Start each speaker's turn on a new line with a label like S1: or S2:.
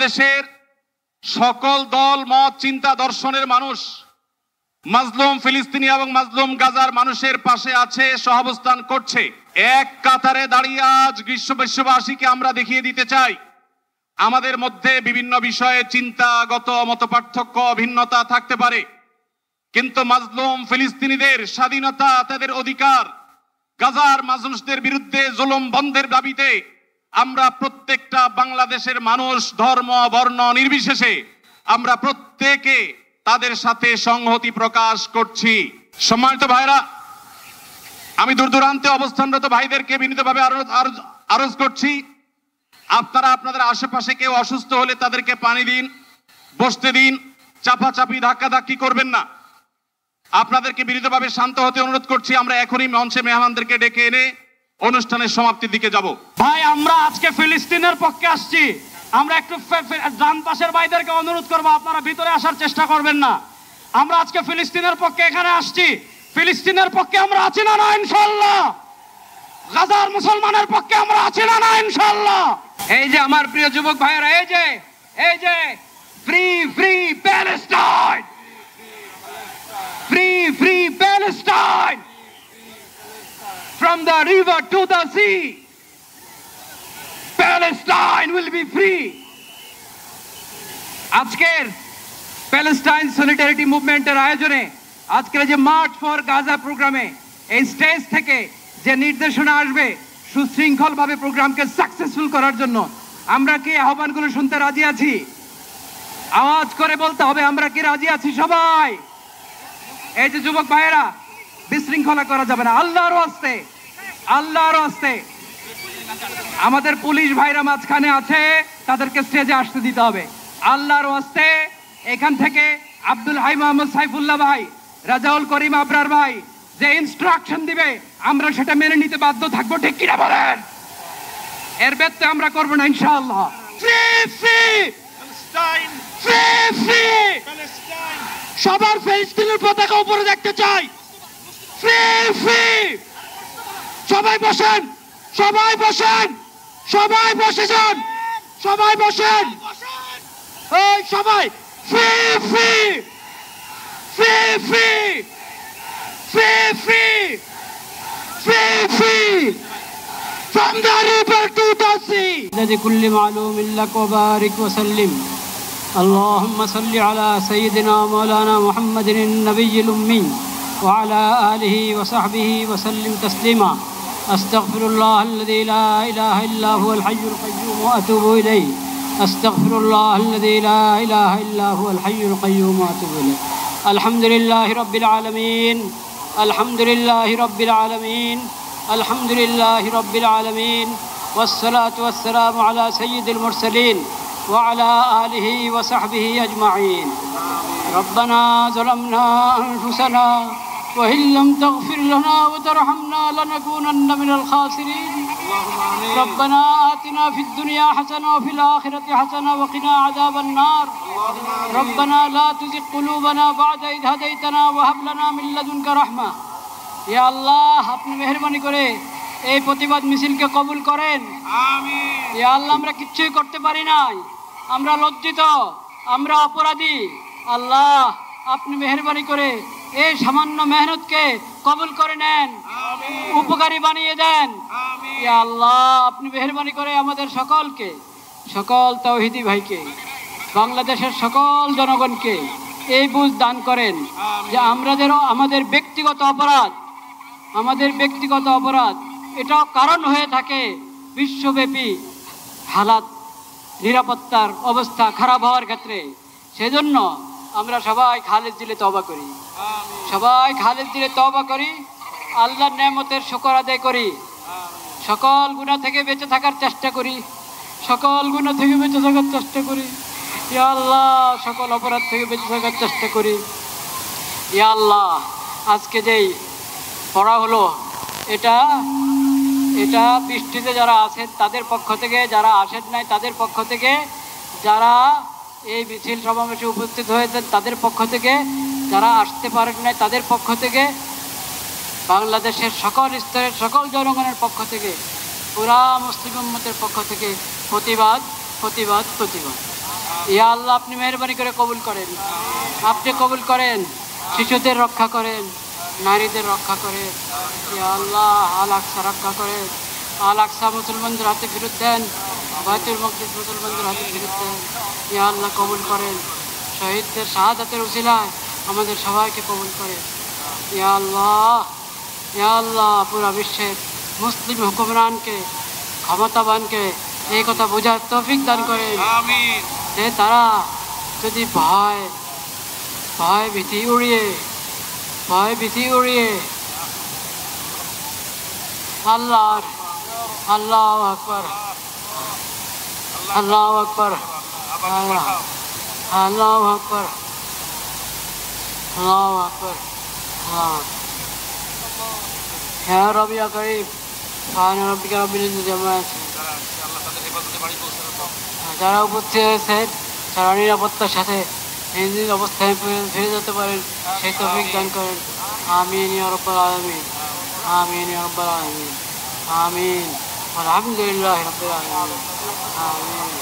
S1: বাংলাদেশের সকল দল মত চিন্তা দর্শনের মানুষ মাজলুম ফিলিস্তিনি এবং মাজলুম গাজার মানুষের পাশে আছে, সহাবস্থান করছে। এক কাতারে দাঁড়িয়ে আজ বিশ্ববাসীকে আমরা দেখিয়ে দিতে চাই, আমাদের মধ্যে বিভিন্ন বিষয়ে চিন্তাগত মতপার্থক্য ভিন্নতা থাকতে পারে, কিন্তু মাজলুম ফিলিস্তিনিদের স্বাধীনতা, তাদের অধিকার, গাজার মানুষদের বিরুদ্ধে জুলুম বন্ধের দাবিতে আমরা প্রত্যেকটা বাংলাদেশের মানুষ ধর্ম বর্ণ নির্বিশেষে আমরা প্রত্যেকে তাদের সাথে সংহতি প্রকাশ করছি। সম্মানিত ভাইরা, আমি দূর দূরান্তে অবস্থানরত ভাইদেরকে বিনীতভাবে আরজ করছি, আপনারা আপনাদের আশেপাশে কেউ অসুস্থ হলে তাদেরকে পানি দিন, বসতে দিন, চাপাচাপি ধাক্কাধাক্কি করবেন না। আপনাদেরকে বিনীতভাবে শান্ত হতে অনুরোধ করছি। আমরা এখনই মঞ্চে মেহমানদেরকে ডেকে এনে অনুষ্ঠানের সমাপ্তির দিকে যাব।
S2: ভাই, আমরা আজকে ফিলিস্তিনের পক্ষে আসছি। আমরা একটু ডান পাশের ভাইদেরকে অনুরোধ করবো, আপনারা ভিতরে আসার চেষ্টা করবেন না। আমরা আজকে ফিলিস্তিনের পক্ষে এখানে আসছি। ফিলিস্তিনের পক্ষে আমরা আছি না ইনশাআল্লাহ? গাজার মুসলমানের পক্ষে আমরা আছি না ইনশাআল্লাহ? এই যে আমার প্রিয় যুবক ভাইয়েরা, এই যে free free Palestine, free free Palestine, from the river to the sea, Palestine will be free. আজকের প্যালেস্টাইন সলিডারিটি মুভমেন্টের আয়োজনে আজকের যে মার্চ ফর গাজা প্রোগ্রামে এই স্টেজ থেকে যে নির্দেশনা আসবে সুশৃঙ্খলভাবে প্রোগ্রামকে সাকসেসফুল করার জন্য, আমরা কি আহ্বানগুলো শুনতে রাজি আছি? আওয়াজ করে বলতে হবে, আমরা কি রাজি আছি সবাই? এই যে যুবক ভাইয়েরা, বিশৃঙ্খলা করা যাবে না। আল্লাহর ওয়াস্তে, আল্লাহর ওয়াস্তে আমাদের পুলিশ ভাইরা মাঝখানে আছে, তাদেরকে স্টেজে আসতে দিতে হবে। আল্লাহর ওয়াস্তে এখান থেকে আব্দুল হাই মোহাম্মদ সাইফুল্লাহ ভাই, রাজাউল করিম আবরার ভাই যে ইনস্ট্রাকশন দিবে আমরা সেটা মেনে নিতে বাধ্য থাকবো, ঠিক কিনা বলেন? এর ব্যত্যয় আমরা করবো না ইনশাআল্লাহ। Free free Palestine, free free Palestine, সবার ফিলিস্তিনের পতাকা উপরে দেখতে চাই। ফ্রি ফ্রি, সবাই বসেন, সবাই বসেন, সবাই বসে যান, সবাই বসেন, ওই সবাই free free, free free, free free, free free, from the river to the sea. لكل معلوم لك وبارك وسلم. اللهم صل على سيدنا مولانا محمد النبي الأمي وعلى آله وصحبه وسلم تسليما. أستغفر الله الذي لا إله إلا هو الحي القيوم وأتوب إليه. أستغفر الله الذي لا إله إلا هو الحي القيوم وأتوب إليه. الحمد لله رب العالمين، الحمد لله رب العالمين، الحمد لله رب العالمين، والصلاة والسلام على سيد المرسلين وعلى آله وصحبه أجمعين. ربنا ظلمنا أنفسنا وإن لم تغفر لنا وترحمنا لنكونن من الخاسرين. ربنا آتنا في الدنيا حسنة وفي الآخرة حسنة وقنا عذاب النار. ربنا لا تزغ قلوبنا بعد إذ هديتنا وهب لنا من لدنك رحمة. ইয়া আল্লাহ, আপনি মেহেরবানি করে এই প্রতিবাদ মিছিলকে কবুল করেন। আমিন। ইয়া আল্লাহ, আমরা কিচ্ছুই করতে পারি নাই, আমরা লজ্জিত, আমরা অপরাধী। আল্লাহ, আপনি মেহেরবানি করে এই সামান্য মেহনতকে কবুল করে নেন, উপকারী বানিয়ে দেন। ইয়া আল্লাহ, আপনি মেহেরবানি করে আমাদের সকলকে, সকল তাওহীদি ভাইকে, বাংলাদেশের সকল জনগণকে এই বুঝ দান করেন যে আমাদের ব্যক্তিগত অপরাধ, আমাদের ব্যক্তিগত অপরাধ এটাও কারণ হয়ে থাকে বিশ্বব্যাপী হালাত, নিরাপত্তার অবস্থা খারাপ হওয়ার ক্ষেত্রে। সেজন্য আমরা সবাই খালেদ দিলে তওবা করি, সবাই খালেদ দিলে তওবা করি, আল্লাহর নেয়ামতের শুকর আদায় করি, সকল গুনাহ থেকে বেঁচে থাকার চেষ্টা করি, সকল গুনাহ থেকে বেঁচে থাকার চেষ্টা করি। ইয়া আল্লাহ, সকল অপরাধ থেকে বেঁচে থাকার চেষ্টা করি। ইয়া আল্লাহ, আজকে যেই পড়া হলো এটা বৃষ্টিতে যারা আছেন তাদের পক্ষ থেকে, যারা আসেন নাই তাদের পক্ষ থেকে, যারা এই মিছিল সমাবেশে উপস্থিত হয়েছেন তাদের পক্ষ থেকে, যারা আসতে পারেন নাই তাদের পক্ষ থেকে, বাংলাদেশের সকল স্তরের সকল জনগণের পক্ষ থেকে, পুরা মুসলিম উম্মতের পক্ষ থেকে প্রতিবাদ, প্রতিবাদ, প্রতিবাদ।
S3: ইয়া আল্লাহ আপনি মেহেরবানি করে কবুল করেন, আপনি কবুল করেন, শিশুদের রক্ষা করেন, নারীদের রক্ষা করেন। ইয়া আল্লাহ আল আকসা রক্ষা করেন, আল আকসা মুসলমানদের হাতে ফেরত দেন, বাইতুল মকদিস মুসলমানদের হাতে ফেরত দেন। ইয়া আল্লাহ কবুল করেন, শহীদদের শাহাদাতের উসিলায় আমাদের সবাইকে কবুল করেন। ইয়া আল্লাহ, ইয়া আল্লাহ পুরা বিশ্বের মুসলিম হুকুমরানকে, ক্ষমতাবানকে এই কথা বোঝার তৌফিক দান করেন যে তারা যদি ভয় ভীতি উড়িয়ে আল্লাহর আল্লাহু আকবার, আল্লাহু আকবার, আল্লাহু আকবার, আল্লাহু আকবার, ইয়া রব্বি ইয়া কারীম সুবহানা রাব্বিকা রাব্বিল ইজ্জাতি আম্মা ইয়াসিফুন। যারা উপস্থিত হয়েছেন তারা নিরাপত্তার সাথে নিজ অবস্থায় ফিরে যেতে পারেন সেই তৌফিক দান করেন। আমিন ইয়া রাব্বাল আলামিন, আমিন ইয়া রাব্বাল আলামিন, আমিন। আলহামদুলিল্লাহি রাব্বিল আলামিন, আমিন।